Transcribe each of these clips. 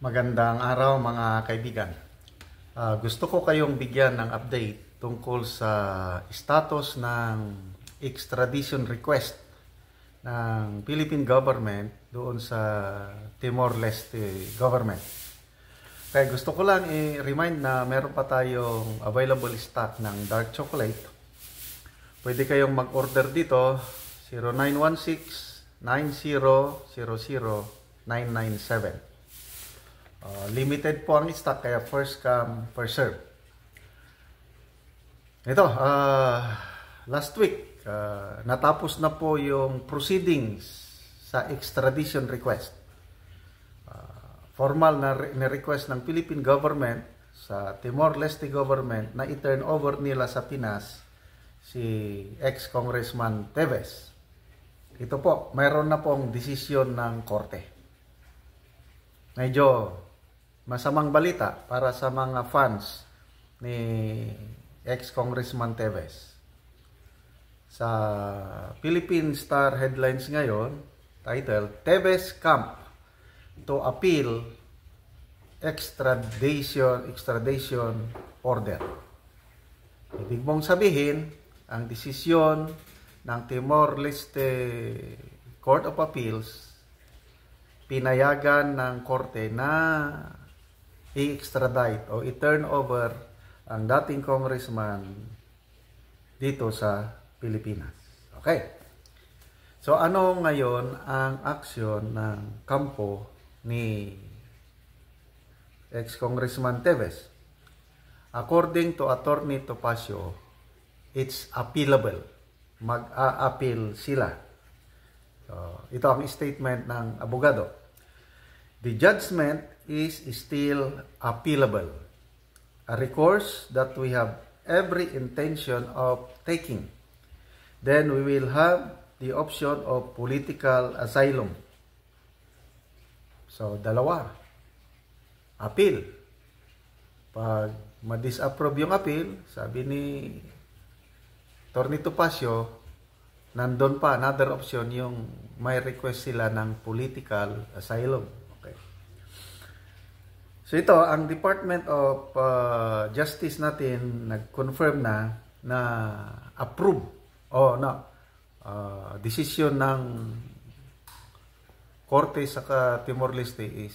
Magandang araw mga kaibigan. Gusto ko kayong bigyan ng update tungkol sa status ng extradition request ng Philippine government doon sa Timor-Leste government. Kaya gusto ko lang i-remind na meron pa tayong available stock ng dark chocolate. Pwede kayong mag-order dito 0916-9000-997. Limited po ang stock kaya first come, first serve. Ito, last week, natapos na po yung proceedings sa extradition request. Formal na request ng Philippine government sa Timor-Leste government na i-turn over nila sa Pinas si ex-Congressman Teves. Ito po, mayroon na pong desisyon ng korte. Medyo masamang balita para sa mga fans ni ex-Congressman Teves. Sa Philippine Star headlines ngayon, title, Teves Camp to Appeal Extradition Order. Ibig mong sabihin, ang desisyon ng Timor-Leste Court of Appeals pinayagan ng korte na i-extradite o i-turn over ang dating congressman dito sa Pilipinas. Okay. So ano ngayon ang aksyon ng kampo ni ex-Congressman Teves? According to Attorney Topacio, it's appealable. Mag-a-appeal sila. So, ito ang statement ng abogado. The judgment is still appealable, a recourse that we have every intention of taking. Then we will have the option of political asylum. So, dalawa. Appeal. Pag ma-disapprove yung appeal, sabi ni Attorney Topacio, nandun pa, another option, yung may request sila ng political asylum. Okay. So ito, ang Department of Justice natin nag-confirm na approve o decision ng Korte sa Timor-Leste is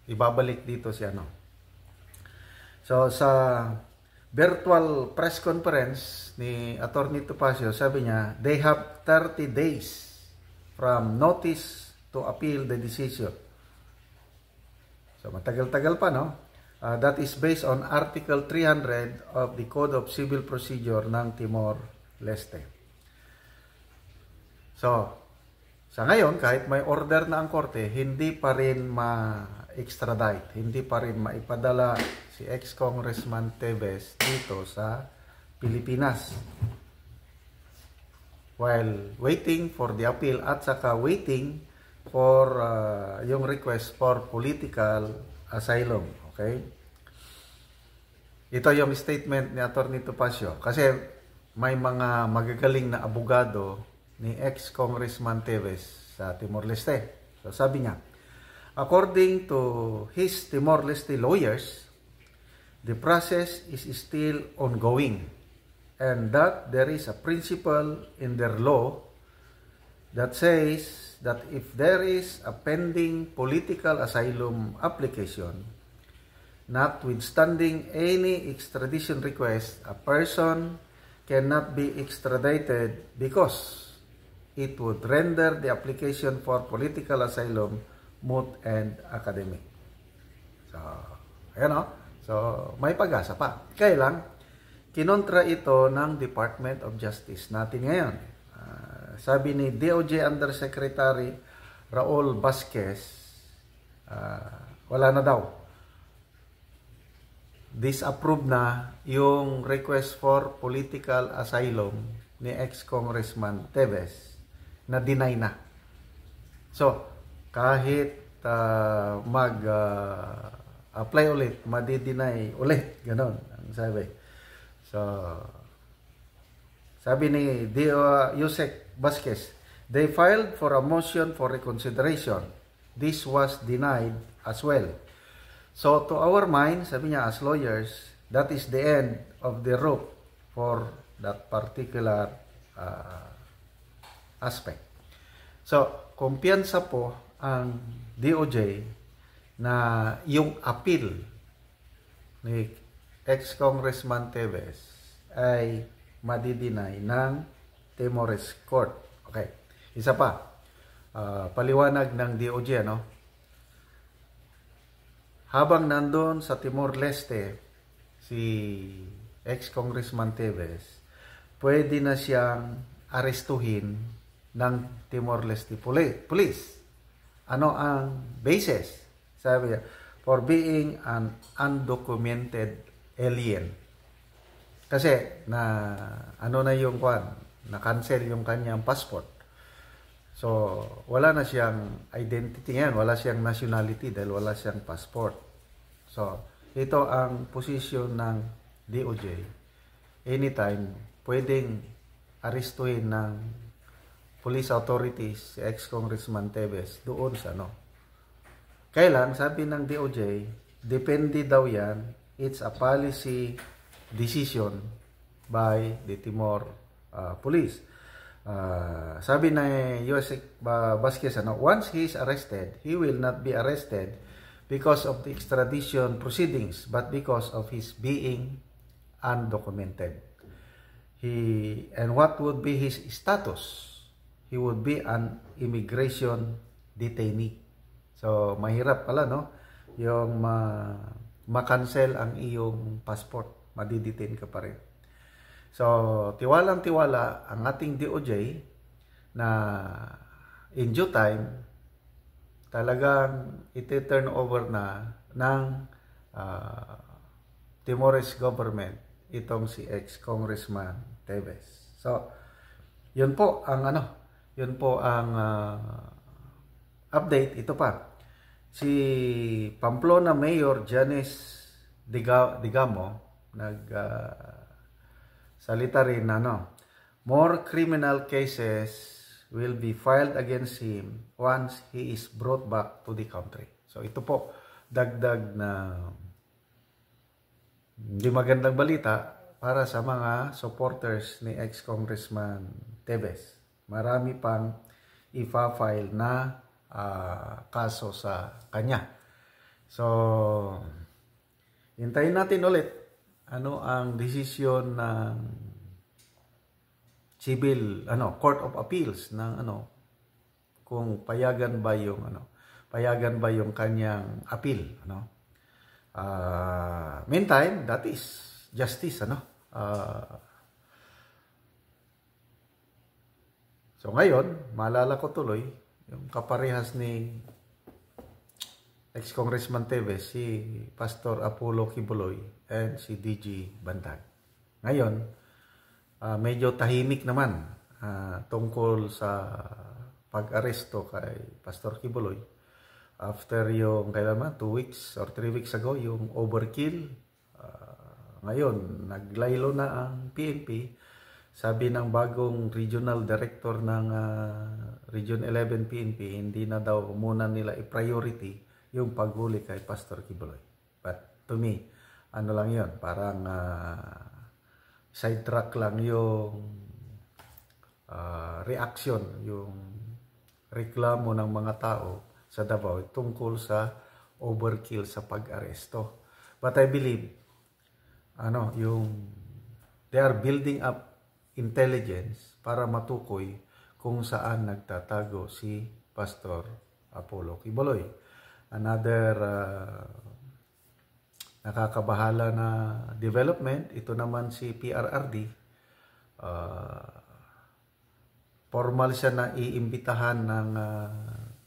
ibabalik dito si ano. So sa virtual press conference ni Attorney Topacio, sabi niya, they have 30 days from notice to appeal the decision. So, matagal-tagal pa, no? That is based on Article 300 of the Code of Civil Procedure ng Timor-Leste. So, sa ngayon, kahit may order na ang korte, hindi pa rin ma-extradite, hindi pa rin maipadala si ex-Congressman Teves dito sa Pilipinas. While waiting for the appeal at saka waiting for yung request for political asylum. Okay? Ito yung statement ni Attorney Topacio. Kasi may mga magagaling na abogado ni ex-Congressman Teves sa Timor-Leste. So sabi niya, according to his Timor-Leste lawyers, the process is still ongoing and that there is a principle in their law that says that if there is a pending political asylum application, notwithstanding any extradition request, a person cannot be extradited because it would render the application for political asylum moot and academic. So, ayan o. So, may pag-asa pa. Kaya lang, kinontra ito ng Department of Justice natin ngayon. Sabi ni DOJ Undersecretary Raul Vasquez, wala na daw. Disapprove na yung request for political asylum ni ex-Congressman Teves na deny na. So, kahit mag-apply ulit, madi-deny ulit. Ganon ang sabi. So, sabi ni Yusek Vasquez, they filed for a motion for reconsideration. This was denied as well. So to our mind, sabi niya as lawyers, that is the end of the rope for that particular aspect. So, kumpiyansa po ang DOJ na yung appeal ni ex-Congressman Teves ay madidinay ng Timores Court. Okay. Isa pa, paliwanag ng DOJ, ano? Habang nandun sa Timor-Leste, si ex-Congressman Teves, pwede na siyang arestuhin ng Timor-Leste Police. Ano ang basis? Sabi niya, for being an undocumented alien. Kasi na-cancel yung kanyang passport. So, wala na siyang identity ngayon, wala siyang nationality dahil wala siyang passport. So, ito ang posisyon ng DOJ. Anytime, pwedeng arestuhin ng police authorities si ex-Congressman Teves doon sa Kailan, sabi ng DOJ, depende daw yan, it's a policy decision by the Timor police. Sabi na US Vasquez, once he is arrested, he will not be arrested because of the extradition proceedings, but because of his being undocumented. And what would be his status? He would be an immigration detainee. So, mahirap pala, yung ma-cancel ang iyong passport. Madidetain ka pa rin. So, tiwalang-tiwala ang ating DOJ na in due time, talagang iti-turn over na ng Timorese government itong si ex-Congressman Teves. So, yun po ang update. Ito pa. Si Pamplona Mayor Janice Digamo salita rin more criminal cases will be filed against him once he is brought back to the country. So ito po dagdag na hindi magandang balita para sa mga supporters ni ex-Congressman Teves. Marami pang ifa-file na kaso sa kanya. So, hintayin natin ulit ano ang desisyon ng civil Court of Appeals ng kung payagan ba yung kanyang appeal meantime, that is justice so ngayon maalala ko tuloy yung kaparehas ni ex-Congressman Teves, si Pastor Apollo Kibuloy and si DG Bantag. Ngayon, medyo tahimik naman tungkol sa pag-aresto kay Pastor Kibuloy. After yung, 2 weeks or 3 weeks ago, yung overkill, ngayon, naglaylo na ang PNP. Sabi ng bagong regional director ng Region 11 PNP, hindi na daw muna nila i-priority yung paghuli kay Pastor Kibuloy. But to me, lang yun, parang sidetrack lang yung reaction, yung reklamo ng mga tao sa Davao tungkol sa overkill sa pag-aresto. But I believe, they are building up intelligence para matukoy kung saan nagtatago si Pastor Apollo Kibuloy. Another nakakabahala na development, ito naman si PRRD. Formal siya na iimbitahan ng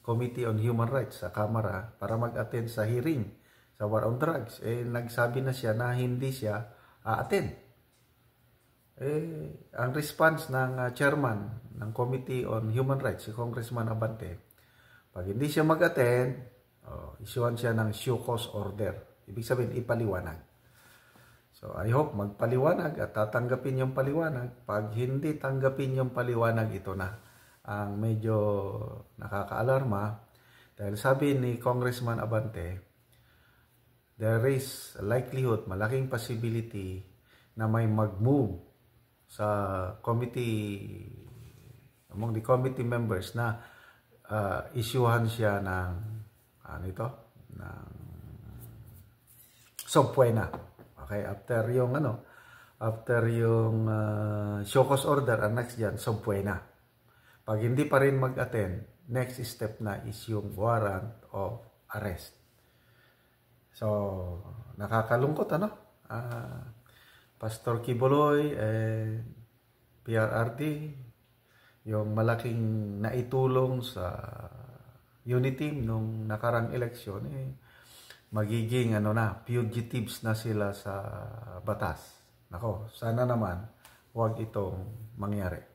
Committee on Human Rights sa Kamara para mag-attend sa hearing sa War on Drugs. Nagsabi na siya na hindi siya a-attend. Ang response ng chairman ng Committee on Human Rights, si Congressman Abante, pag hindi siya mag-attend, isuan siya ng show cause order. Ibig sabihin, ipaliwanag. So, I hope magpaliwanag at tatanggapin yung paliwanag. Pag hindi tanggapin yung paliwanag, ito na ang medyo nakakaalarma Dahil sabi ni Congressman Abante, there is a likelihood, malaking possibility na may mag-move sa committee, among the committee members na isyuhan siya ng ng subpoena. Okay, after yung show cause order, ang next dyan, subpoena. Pag hindi pa rin mag-attend, next step na is yung warrant of arrest. So, nakakalungkot Pastor Kibuloy and PRRD, yung malaking naitulong sa unity nung nakarang eleksyon, magiging fugitives na sila sa batas. Nako, sana naman huwag itong mangyari.